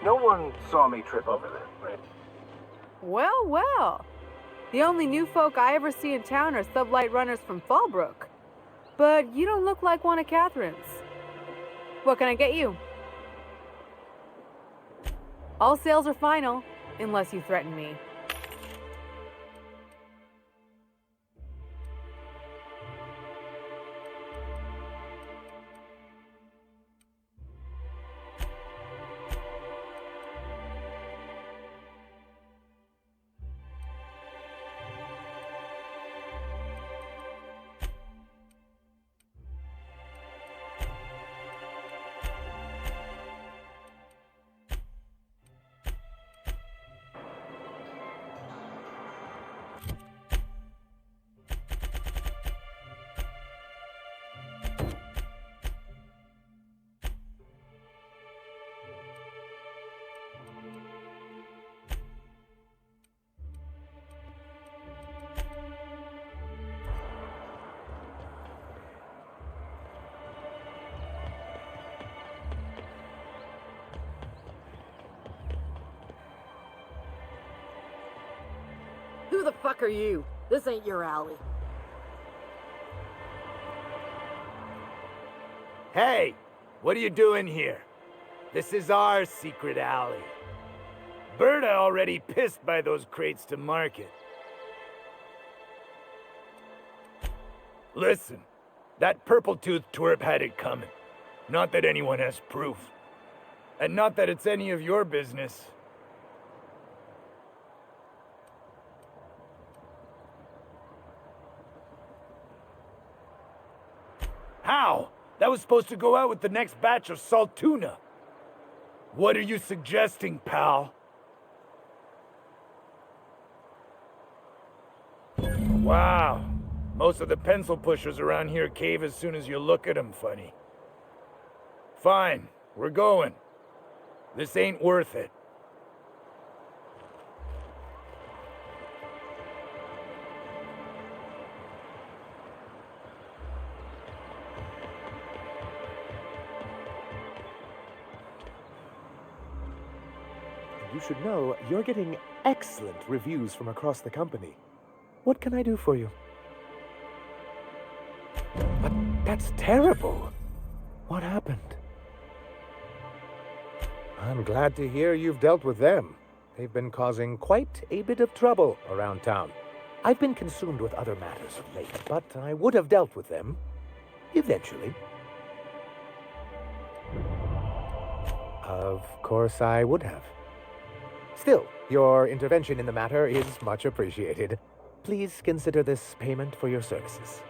No one saw me trip over them. Well, well. The only new folk I ever see in town are sublight runners from Fallbrook. But you don't look like one of Catherine's. What can I get you? All sales are final, unless you threaten me. Who the fuck are you? This ain't your alley. Hey, what are you doing here? This is our secret alley. Berta already pissed by those crates to market. Listen, that purple-toothed twerp had it coming. Not that anyone has proof. And not that it's any of your business. How? That was supposed to go out with the next batch of salt tuna. What are you suggesting, pal? Wow. Most of the pencil pushers around here cave as soon as you look at them funny. Fine, we're going. This ain't worth it. You should know you're getting excellent reviews from across the company. What can I do for you? But that's terrible. What happened? I'm glad to hear you've dealt with them. They've been causing quite a bit of trouble around town. I've been consumed with other matters of late, but I would have dealt with them eventually. Of course I would have. Still, your intervention in the matter is much appreciated. Please consider this payment for your services.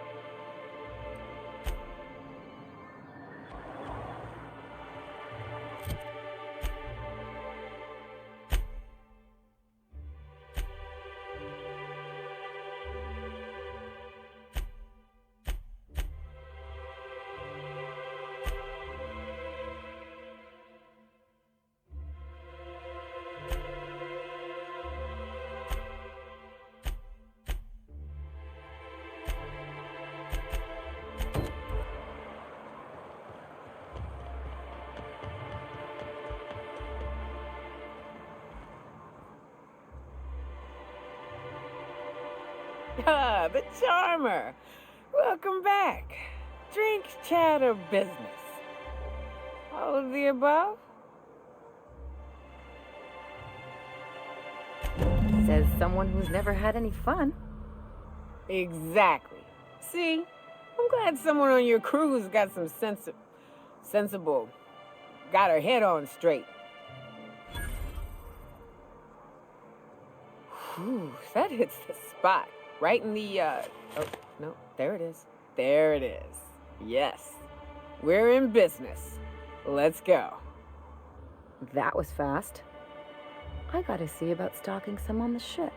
Ah, the Charmer. Welcome back. Drink, chat, or business? All of the above? Says someone who's never had any fun. Exactly. See? I'm glad someone on your crew's got some sensible, got her head on straight. Whew, that hits the spot. Right in the, oh, no, there it is. There it is. Yes. We're in business. Let's go. That was fast. I gotta see about stocking some on the ship.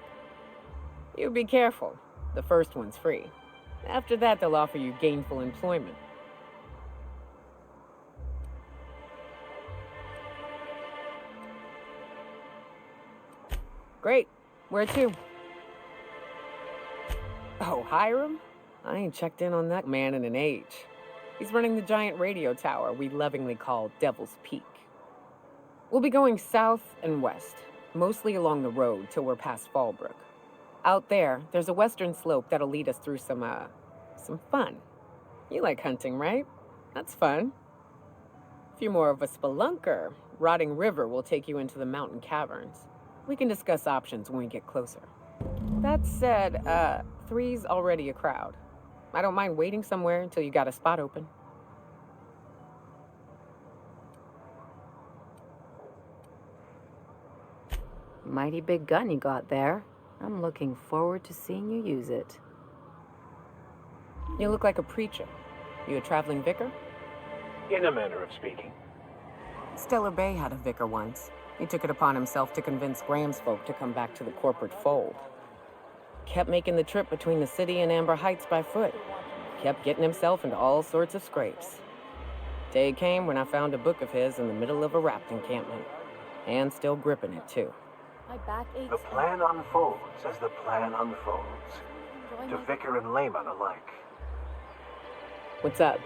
You be careful. The first one's free. After that, they'll offer you gainful employment. Great. Where to? Oh, Hiram? I ain't checked in on that man in an age. He's running the giant radio tower we lovingly call Devil's Peak. We'll be going south and west, mostly along the road till we're past Fallbrook. Out there's a western slope that'll lead us through some fun. You like hunting, right? That's fun. If you're more of a spelunker, Rotting River will take you into the mountain caverns. We can discuss options when we get closer. That said, 3's already a crowd. I don't mind waiting somewhere until you got a spot open. Mighty big gun you got there. I'm looking forward to seeing you use it. You look like a preacher. You a traveling vicar? In a manner of speaking. Stellar Bay had a vicar once. He took it upon himself to convince Graham's folk to come back to the corporate fold. Kept making the trip between the city and Amber Heights by foot. Kept getting himself into all sorts of scrapes. Day came when I found a book of his in the middle of a raft encampment. And still gripping it, too. My back aches. The plan unfolds as the plan unfolds. To vicar and layman alike. What's up?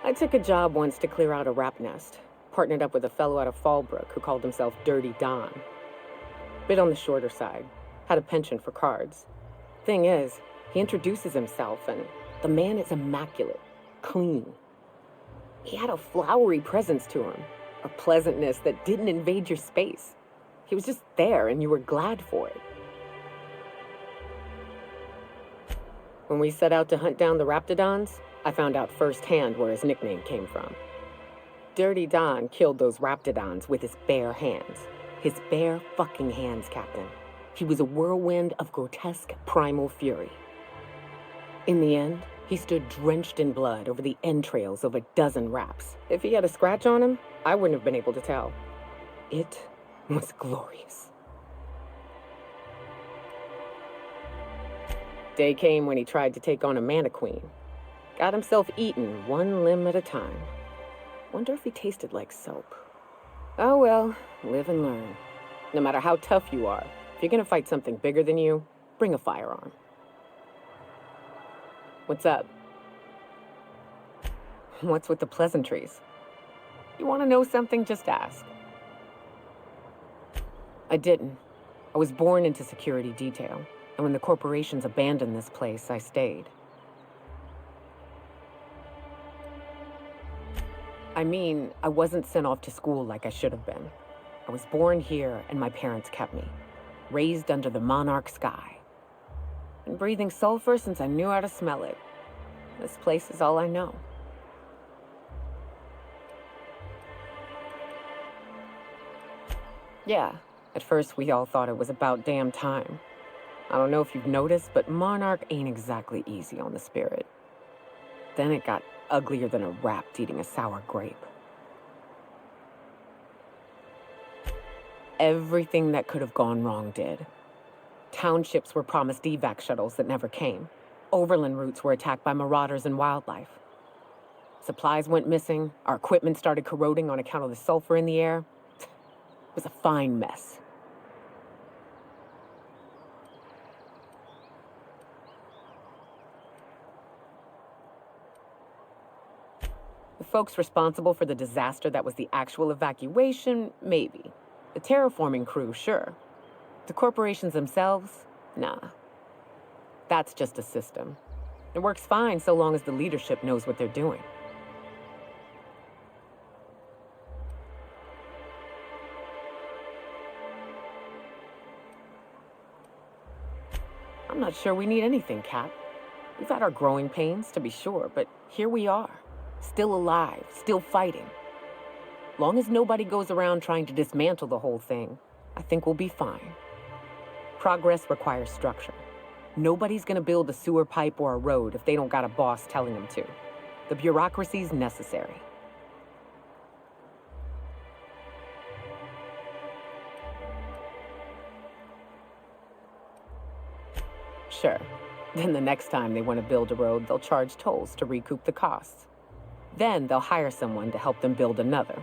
I took a job once to clear out a rap nest. Partnered up with a fellow out of Fallbrook who called himself Dirty Don. Bit on the shorter side. Had a penchant for cards. Thing is, he introduces himself and the man is immaculate. Clean. He had a flowery presence to him. A pleasantness that didn't invade your space. He was just there and you were glad for it. When we set out to hunt down the Raptidons, I found out firsthand where his nickname came from. Dirty Don killed those Raptidons with his bare hands. His bare fucking hands, Captain. He was a whirlwind of grotesque primal fury. In the end, he stood drenched in blood over the entrails of a dozen raps. If he had a scratch on him, I wouldn't have been able to tell. It was glorious. Day came when he tried to take on a Mantiqueen. Got himself eaten one limb at a time. Wonder if he tasted like soap. Oh well, live and learn. No matter how tough you are, if you're gonna fight something bigger than you, bring a firearm. What's up? What's with the pleasantries? You want to know something? Just ask. I didn't. I was born into security detail, and when the corporations abandoned this place, I stayed. I mean, I wasn't sent off to school like I should have been. I was born here, and my parents kept me. Raised under the monarch sky. Been breathing sulfur since I knew how to smell it. This place is all I know. Yeah, at first we all thought it was about damn time. I don't know if you've noticed, but Monarch ain't exactly easy on the spirit. Then it got uglier than a rat eating a sour grape. Everything that could have gone wrong did. Townships were promised evac shuttles that never came. Overland routes were attacked by marauders and wildlife. Supplies went missing, our equipment started corroding on account of the sulfur in the air. It was a fine mess. The folks responsible for the disaster that was the actual evacuation, maybe. The terraforming crew, sure. The corporations themselves, nah. That's just a system. It works fine so long as the leadership knows what they're doing. I'm not sure we need anything, Cap. We've had our growing pains, to be sure, but here we are. Still alive, still fighting. Long as nobody goes around trying to dismantle the whole thing, I think we'll be fine. Progress requires structure. Nobody's gonna build a sewer pipe or a road if they don't got a boss telling them to. The bureaucracy's necessary. Sure. Then the next time they want to build a road, they'll charge tolls to recoup the costs. Then they'll hire someone to help them build another.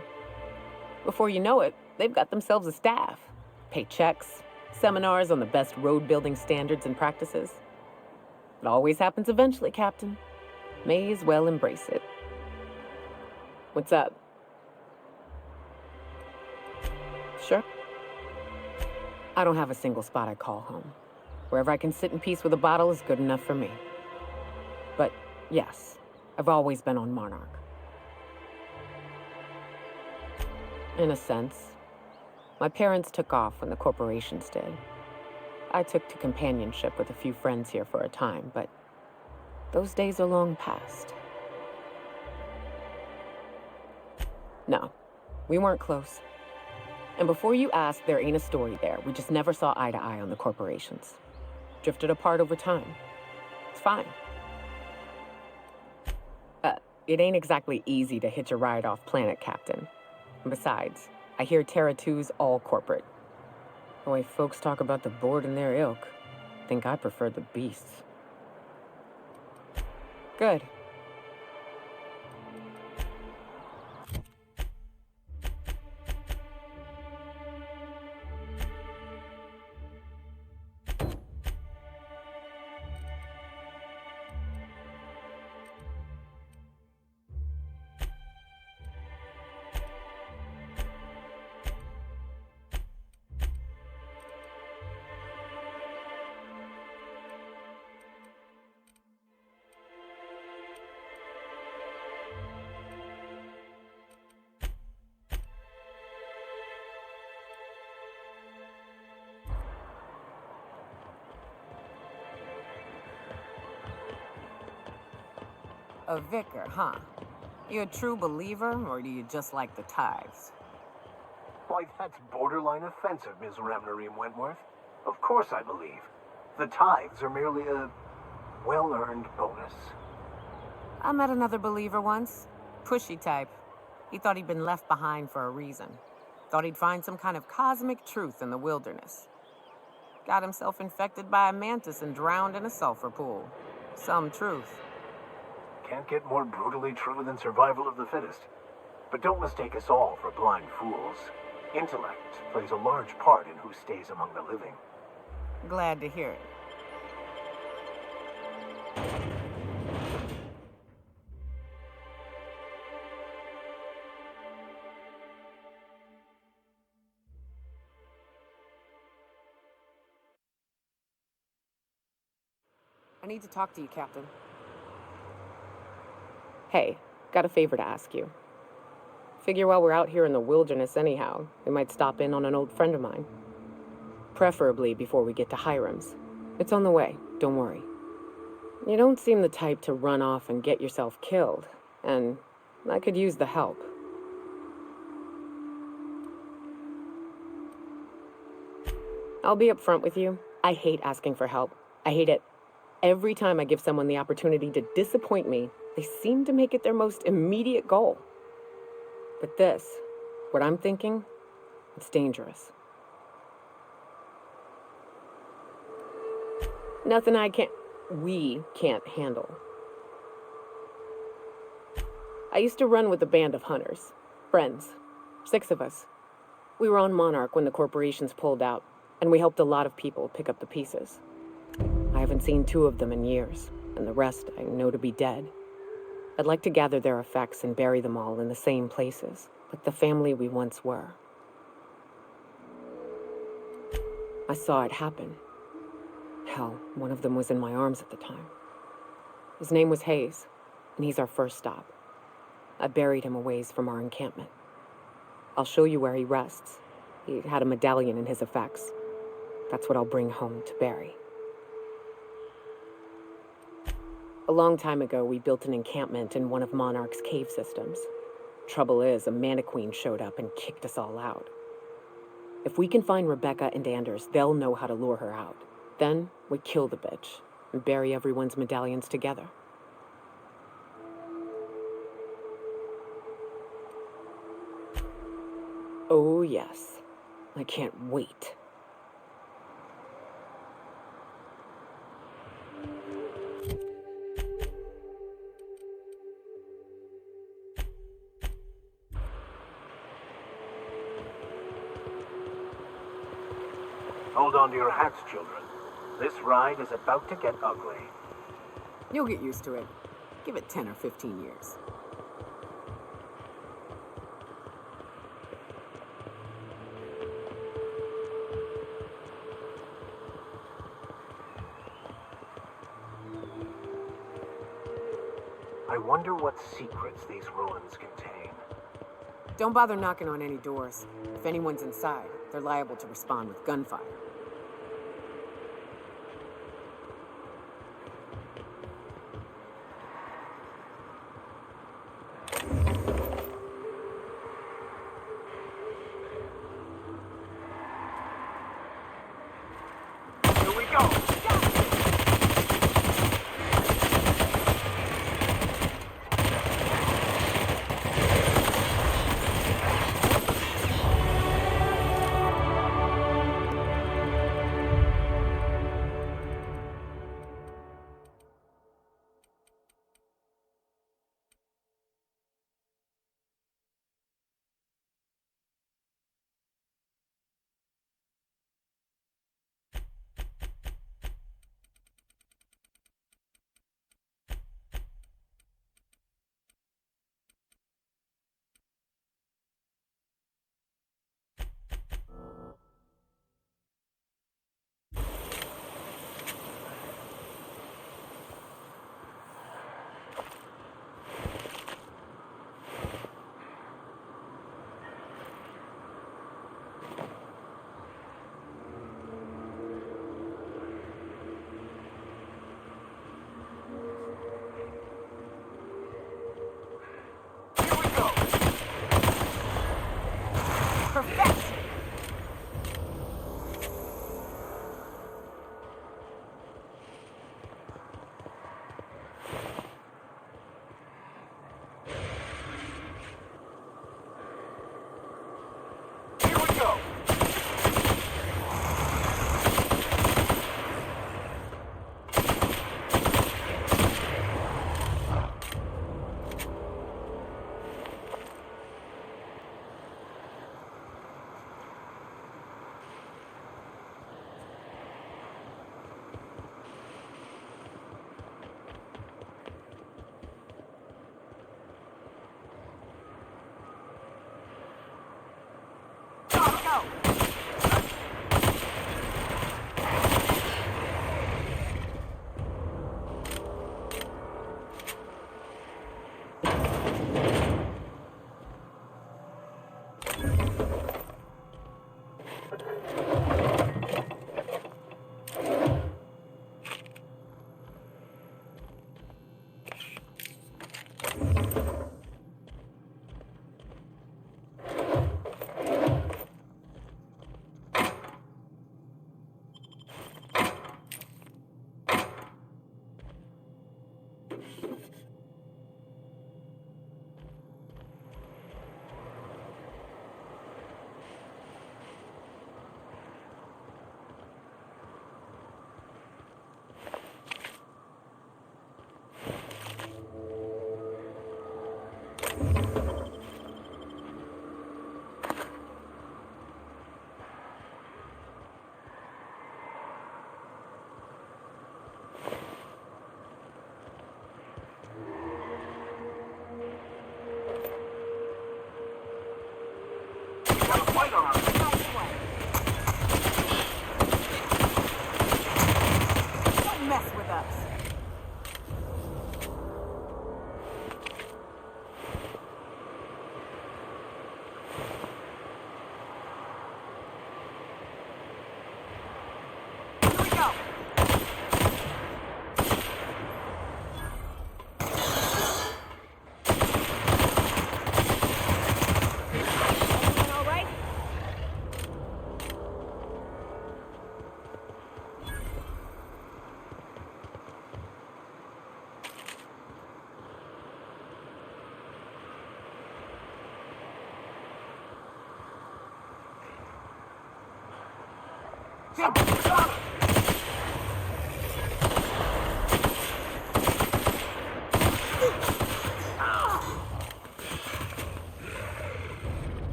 Before you know it, they've got themselves a staff. Pay checks, seminars on the best road building standards and practices. It always happens eventually, Captain. May as well embrace it. What's up? Sure. I don't have a single spot I call home. Wherever I can sit in peace with a bottle is good enough for me. But yes, I've always been on Monarch. In a sense. My parents took off when the corporations did. I took to companionship with a few friends here for a time, but those days are long past. No, we weren't close. And before you ask, there ain't a story there. We just never saw eye to eye on the corporations. Drifted apart over time. It's fine. It ain't exactly easy to hitch a ride off planet, Captain. And besides, I hear Terra 2's all corporate. The way folks talk about the board and their ilk, I think I prefer the beasts. Good. A vicar, huh? You a true believer, or do you just like the tithes? Why, that's borderline offensive, Ms. Remnareem Wentworth. Of course I believe. The tithes are merely a well-earned bonus. I met another believer once. Pushy type. He thought he'd been left behind for a reason. Thought he'd find some kind of cosmic truth in the wilderness. Got himself infected by a mantis and drowned in a sulfur pool. Some truth. Can't get more brutally true than survival of the fittest. But don't mistake us all for blind fools. Intellect plays a large part in who stays among the living. Glad to hear it. I need to talk to you, Captain. Hey, got a favor to ask you. Figure while we're out here in the wilderness anyhow, we might stop in on an old friend of mine. Preferably before we get to Hiram's. It's on the way, don't worry. You don't seem the type to run off and get yourself killed, and I could use the help. I'll be upfront with you. I hate asking for help. I hate it. Every time I give someone the opportunity to disappoint me, they seem to make it their most immediate goal. But this, what I'm thinking, it's dangerous. Nothing we can't handle. I used to run with a band of hunters. Friends. 6 of us. We were on Monarch when the corporations pulled out, and we helped a lot of people pick up the pieces. I haven't seen 2 of them in years, and the rest I know to be dead. I'd like to gather their effects and bury them all in the same places, like the family we once were. I saw it happen. Hell, one of them was in my arms at the time. His name was Hayes, and he's our first stop. I buried him a ways from our encampment. I'll show you where he rests. He had a medallion in his effects. That's what I'll bring home to bury. A long time ago, we built an encampment in one of Monarch's cave systems. Trouble is, a Mantiqueen showed up and kicked us all out. If we can find Rebecca and Anders, they'll know how to lure her out. Then, we kill the bitch and bury everyone's medallions together. Oh, yes. I can't wait. Hold on to your hats, children. This ride is about to get ugly. You'll get used to it. Give it 10 or 15 years. I wonder what secrets these ruins contain. Don't bother knocking on any doors. If anyone's inside, they're liable to respond with gunfire. Here we go!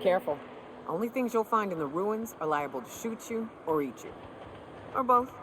careful. Only things you'll find in the ruins are liable to shoot you or eat you. Or both.